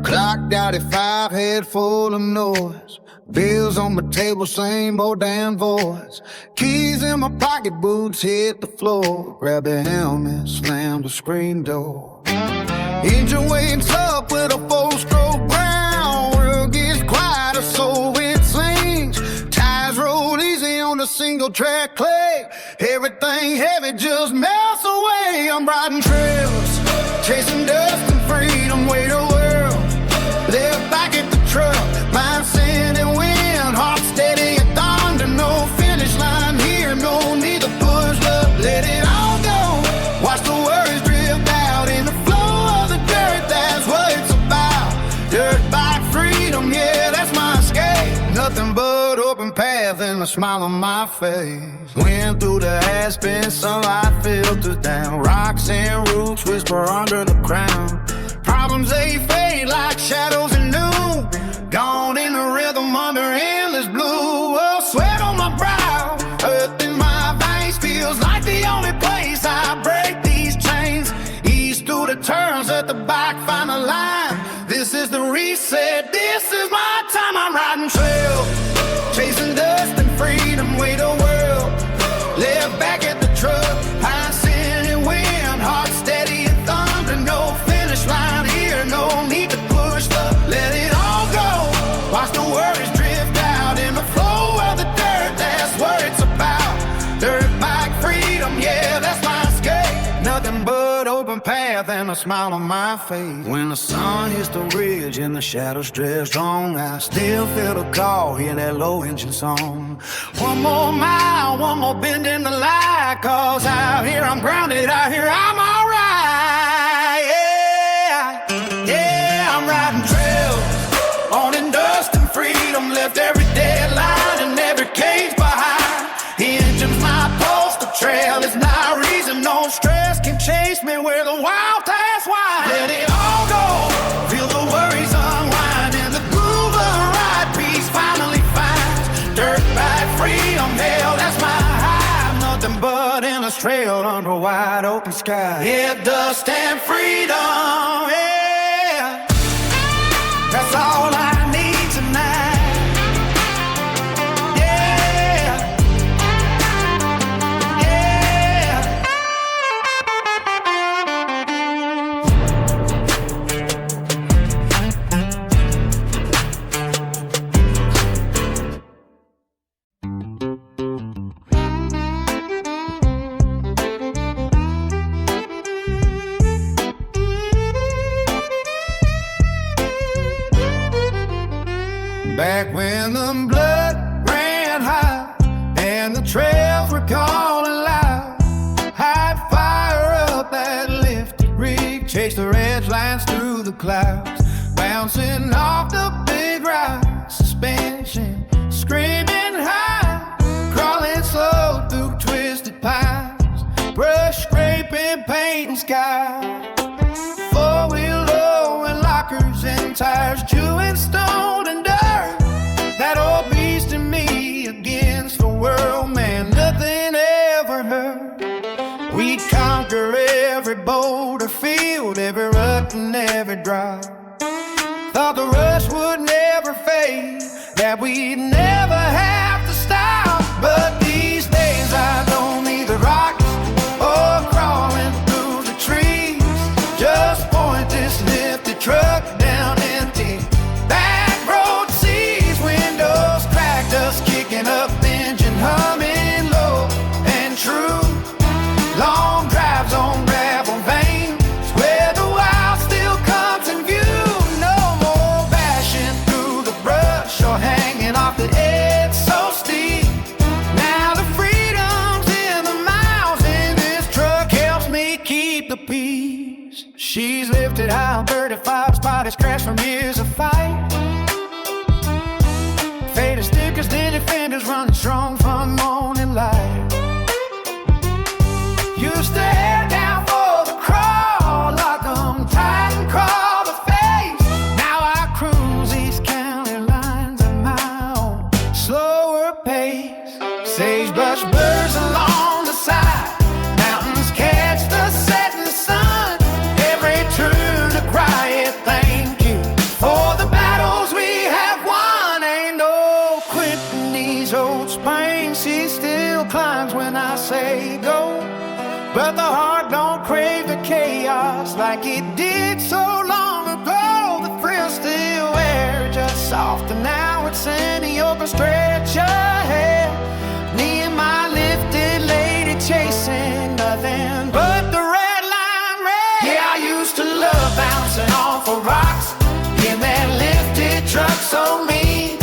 Clocked out at 5, head full of noise. Bills on my table, same old damn voice. Keys in my pocket, boots hit the floor. Grab the helmet, slam the screen door. Engine waits up with a 4-stroke ground. World gets quieter, so it sings. Tires roll easy on a single track clay. Everything heavy just melts away. I'm riding trails, chasing dust and freedom, way the world. Live back at the truck, mind, sand, and wind. Heart steady at thunder, no finish line here. No need to push up, let it all go. Watch the worries drift out in the flow of the dirt. That's what it's about. Dirt bike freedom, yeah, that's my escape. Nothing but open path and a smile on my face. Wind through the aspen, sunlight filters down. Rocks and roots whisper under the crown. Problems, they fade like shadows at noon. Gone in the rhythm under endless blue. Oh, sweat on my brow, earth in my veins. Feels like the only place I break these chains. Ease through the turns at the back, find a line. This is the reset, this is my time. I'm riding trail, chasing dust and freedom, way the world. Live back at the truck, pine, sand, and wind. Heart steady and thunder, no finish line here. No need to push up, let it all go. Watch the worries drift out in the flow of the dirt. That's what it's about. Dirt bike freedom, yeah, that's my escape. Nothing but open path and a smile on my face. When the sun hits the ridge and the shadows drift strong, I still feel the call, hear that low engine song. One more mile, one more bend in the light. Cause out here I'm grounded, out here I'm alright. Yeah, I'm riding trails, on in dust and freedom. Left every deadline and every cage behind. The engine's my postal trail, it's not reason, no stress can chase me where the wild paths wind. Let it all go, feel the worries unwind, and the groove of the ride peace finally finds. Dirt bike freedom, hell, that's my high. Nothing but endless trail under wide open sky. Yeah, dust and freedom, yeah, that's all I need tonight. Back when the blood ran high and the trails were calling loud, I'd fire up that lifted rig, chase the red lines through the clouds, bouncing off the big ride suspension, screaming high, crawling slow through twisted pines, brush scraping paint and sky, four-wheel low and lockers and tires, chewing stone and dirt. That old beast in me against the world, man, nothing ever hurt. We'd conquer every boulder field, every rut and every drop. Thought the rush would never fade, that we'd never have to stop. But these days I don't need the rocks or crawling through the trees. Just point this lifted truck down empty. Back road seas, windows cracked, dust kicking up, engine humming low and true. Long drives on gravel veins, where the wild still comes in view. No more bashing through the brush or hanging off the edge. She's lifted high, 35 bodies crashed from years of fight. Faded stickers, dented fenders, running strong from morning light. Used to head down for the crawl, like I'm tight and crawl the face. Now I cruise East County lines at my own slower pace. Sagebrush blurs along the side, mountains catch the setting sun. Every turn a quiet thank you for the battles we have won. Ain't no quitting these old springs, she still climbs when I say go. But the heart don't crave the chaos like it did so long ago. The thrills still wear just softer now. It's in the open stretch ahead. Me and my lifted lady chasing nothing but the red line red. Yeah, I used to love bouncing off of rocks in that lifted truck so mean,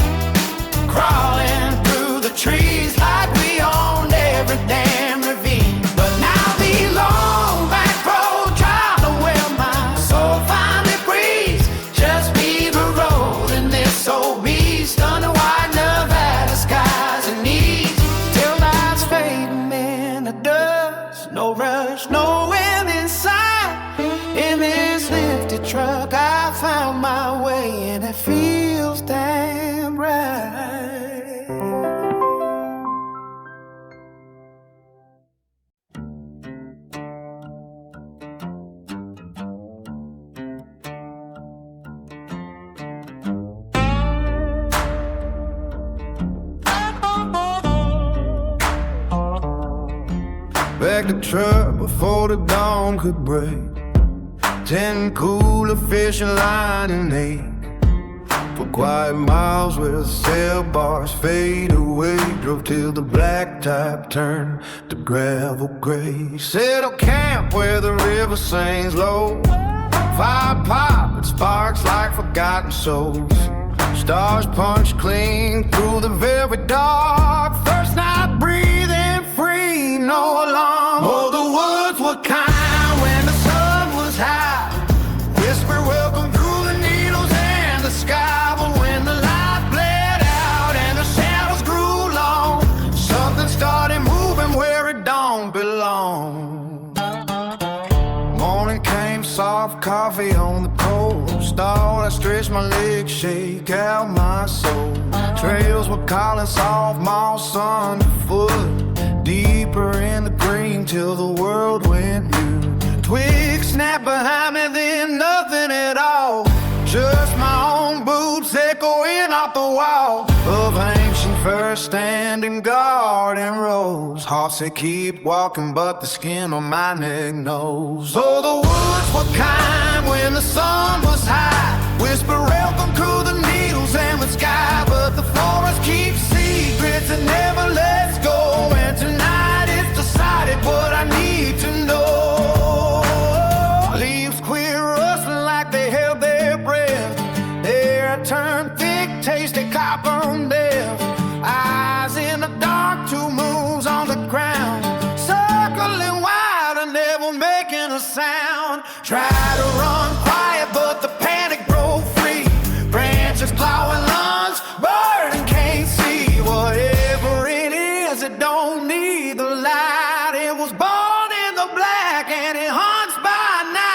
crawling through the trees like we owned every damn ravine. But now the long back road trying to wear my soul finally breathes. Just be the road in this old beast under white Nevada skies and knees. Till life's fading in the dust, no rush, no end in sight. In this lifted truck I found my way and it feels damn right. Back the truck before the dawn could break. 10 cooler fishing line and 8 for quiet miles where the sail bars fade away. Drove till the blacktop turned to gravel gray. Settled camp where the river sings low. Fire pop, it sparks like forgotten souls. Stars punch clean through the very dark. First night breathing free, no alarm. Oh, the woods were kind when the sun was high. Whisper welcome through the needles and the sky. But when the light bled out and the shadows grew long, something started moving where it don't belong. Morning came, soft coffee on the cold stall. I stretched my legs, shake out my soul. Trails were calling, soft moss underfoot, deeper in the green till the world went new. Twigs snapped behind me, then nothing at all. Just my own boots echoing off the wall of ancient fur standing guard and rows. Heart said keep walking, but the skin on my neck knows. Oh, the woods were kind when the sun was high. Whisper welcome through the needles and the sky. But the forest keeps secrets and never lets go. And tonight it's decided what I need to know. Leaves quit rustling like they held their breath. Air turned thick, tasted copper and death. Eyes in the dark, two moons on the ground, circling wide and never making a sound. Try to run quiet, but the panic broke free. Branches clawing lungs, burning, can't see. Whatever it is, it don't need the light. It was born in the black and it hunts by night.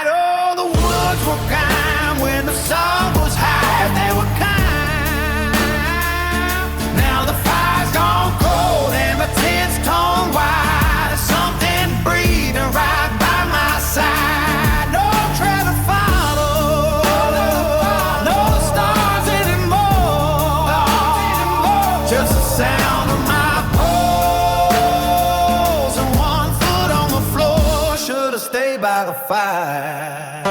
Oh, the woods were kind when the sun was high. They were kind. Now the fire's gone cold and my tent's torn wide. Something breathing right by my side. No trail to follow, no stars anymore. Just the sound of my poles and 1 foot on the floor. Should've stayed by the fire.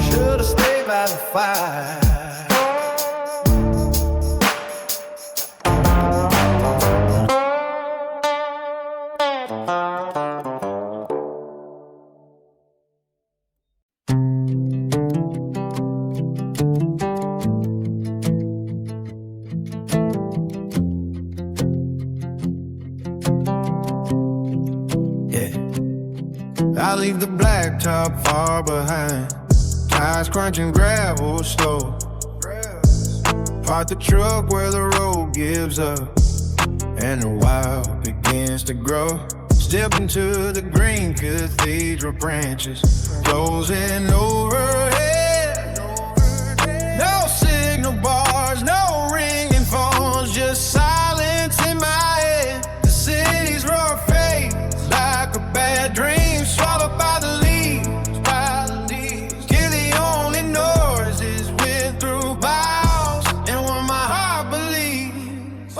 Should've stayed by the fire. I leave the blacktop far behind. Tires crunching gravel slow. Park the truck where the road gives up and the wild begins to grow. Step into the green cathedral branches, closing overhead. No signal bars, no ringing phones, just silence in my head. The city's roar fades like a bad dream, swallowed by the leaves, by the leaves. Here the only noise is wind through boughs, and what my heart believes.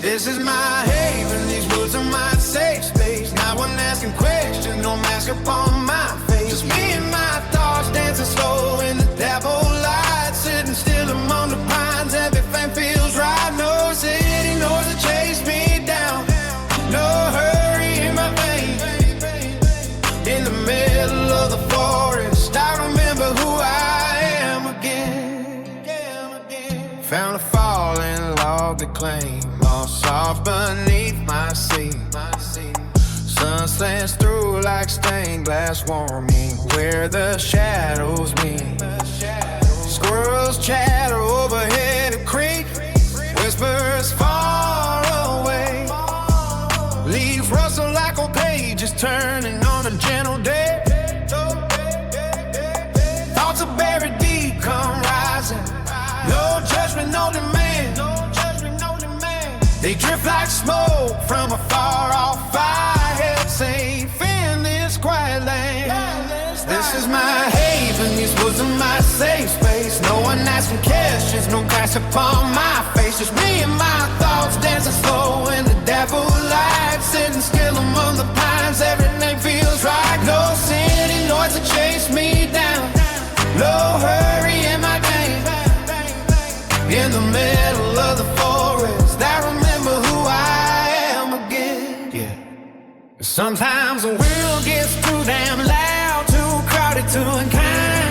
This is my haven, these woods are my safe space. Not one asking questions, no mask upon my face. Just me and my thoughts dancing slow in the devil light, sitting still among the pines. Everything feels right. No city noise to chase me down. No hurry in my veins. In the middle of the forest, I remember who I am again. Found a fallen log that claimed, all soft beneath my seat. Sun slants through like stained glass warming where the shadows meet. Squirrels chatter overhead a creek, whispers far away. Leaves rustle like old pages turning on a gentle day. Thoughts are buried deep, come rising. No judgment, no demand. They drift like smoke from a far off fire, safe in this quiet land. This is my haven, these woods are my safe space. No one asking questions, no gas upon my face. Just me and my thoughts dancing slow in the devil light, sitting still among the pines. Everything feels right. No city noise to chase me down. No hurry in my game. In the middle of the forest, I remember who I am again. Yeah. Sometimes the world gets too damn loud, too crowded, too unkind.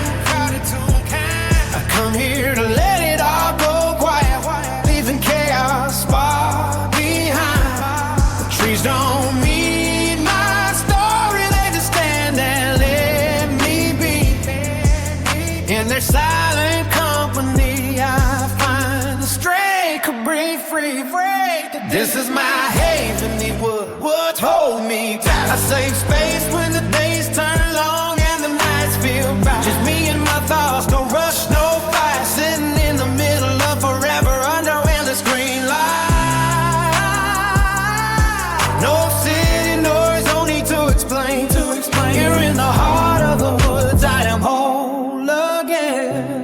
I come here to let it all go quiet, leaving chaos far behind. The trees don't mean my story, they just stand and let me be. In their silent company, I find the strength to breathe free. This is my haven, these woods hold me tight. A safe space when the days turn long and the nights feel bright. Just me and my thoughts, no rush, no fight. Sitting in the middle of forever under endless green light. No city noise, no need to explain. Here in the heart of the woods, I am whole again.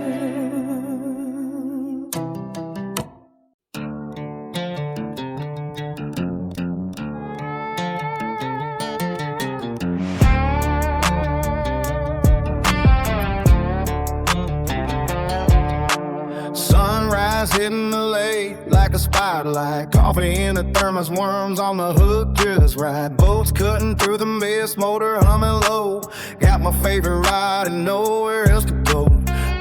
Hitting the lake like a spotlight. Coffee in the thermos, worms on the hook just right. Boats cutting through the mist, motor humming low. Got my favorite ride and nowhere else to go.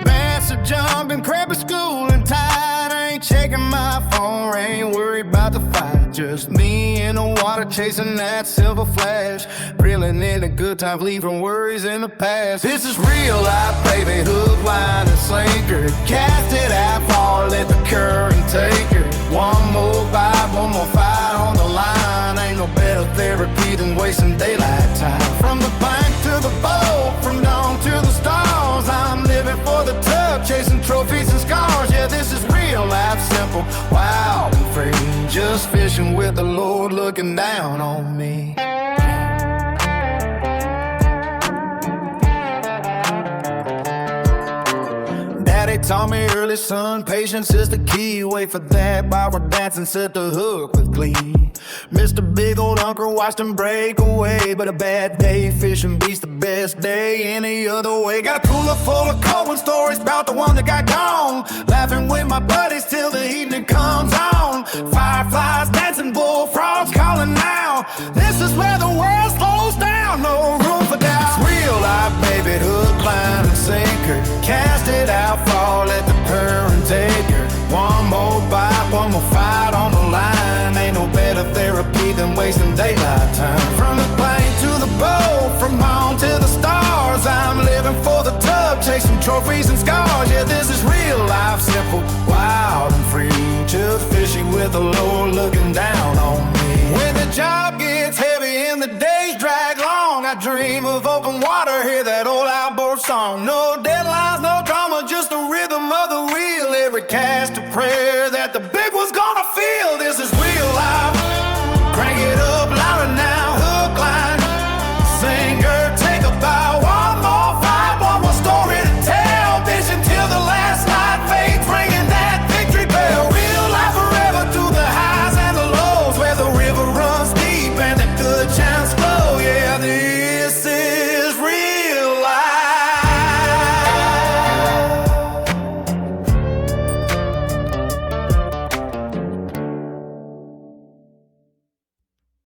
Bass are jumping, crab is schooling tide. I ain't checking my phone, ain't worried about the fight. Just me in the water chasing that silver flash. Reeling in the good times, leaving worries in the past. This is real life, baby, hook, line, and sinker. Cast it out far, let the current take her. One more vibe, one more fight on the line. Ain't no better therapy than wasting daylight time. From the bank to the boat, from dawn to the stars. I'm living for the tub, chasing trophies and scars. Yeah, this is real life, simple, wild and free. Just fishing with the Lord looking down on me. Daddy taught me early, son, patience is the key. Wait for that while we're dancing, set the hook with glee. Mr. Big Old Uncle watched him break away, but a bad day fishing beats the best day any other way. Got a cooler full of cold stories about the one that got gone. Laughing with my buddies till the evening comes on. Fireflies dancing, bullfrogs calling now. This is where the world slows down, no room for doubt. It's real life, baby, hook, line, and sinker. Cast it out far, let the current take her. One more bite, one more fight on the line. Ain't no better therapy than wasting daylight time. From the plane to the boat, from the Lord looking down on me. When the job gets heavy and the days drag long, I dream of open water, hear the